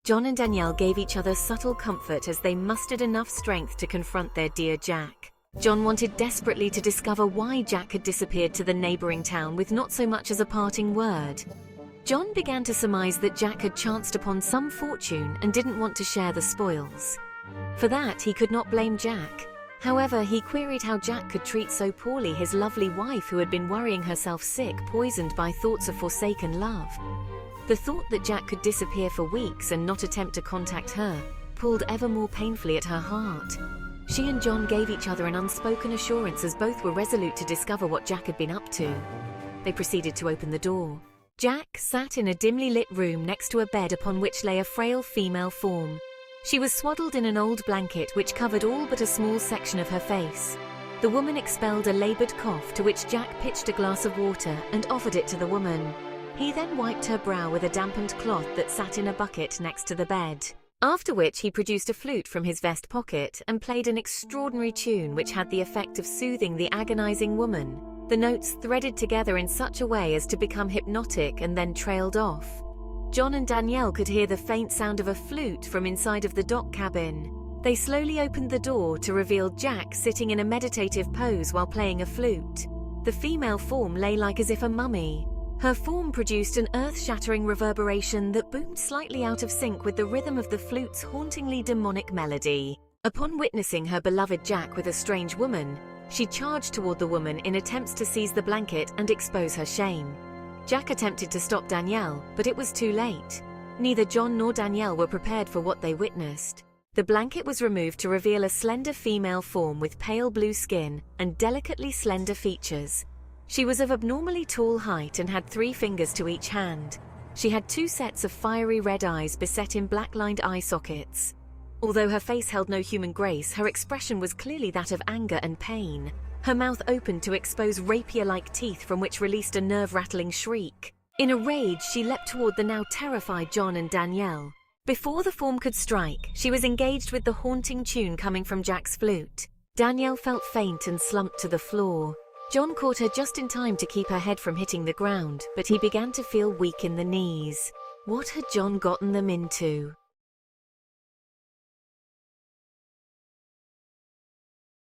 John and Danielle gave each other subtle comfort as they mustered enough strength to confront their dear Jack. John wanted desperately to discover why Jack had disappeared to the neighboring town with not so much as a parting word. John began to surmise that Jack had chanced upon some fortune and didn't want to share the spoils. For that, he could not blame Jack. However, he queried how Jack could treat so poorly his lovely wife who had been worrying herself sick, poisoned by thoughts of forsaken love. The thought that Jack could disappear for weeks and not attempt to contact her pulled ever more painfully at her heart. She and John gave each other an unspoken assurance as both were resolute to discover what Jack had been up to. They proceeded to open the door. Jack sat in a dimly lit room next to a bed upon which lay a frail female form. She was swaddled in an old blanket which covered all but a small section of her face. The woman expelled a labored cough, to which Jack pitched a glass of water and offered it to the woman. He then wiped her brow with a dampened cloth that sat in a bucket next to the bed. After which he produced a flute from his vest pocket and played an extraordinary tune which had the effect of soothing the agonizing woman. The notes threaded together in such a way as to become hypnotic and then trailed off. John and Danielle could hear the faint sound of a flute from inside of the dock cabin. They slowly opened the door to reveal Jack sitting in a meditative pose while playing a flute. The female form lay like as if a mummy. Her form produced an earth-shattering reverberation that boomed slightly out of sync with the rhythm of the flute's hauntingly demonic melody. Upon witnessing her beloved Jack with a strange woman, she charged toward the woman in attempts to seize the blanket and expose her shame. Jack attempted to stop Danielle, but it was too late. Neither John nor Danielle were prepared for what they witnessed. The blanket was removed to reveal a slender female form with pale blue skin and delicately slender features. She was of abnormally tall height and had 3 fingers to each hand. She had 2 sets of fiery red eyes beset in black-lined eye sockets. Although her face held no human grace, her expression was clearly that of anger and pain. Her mouth opened to expose rapier-like teeth from which released a nerve-rattling shriek. In a rage, she leapt toward the now terrified John and Danielle. Before the form could strike, she was engaged with the haunting tune coming from Jack's flute. Danielle felt faint and slumped to the floor. John caught her just in time to keep her head from hitting the ground, but he began to feel weak in the knees. What had John gotten them into?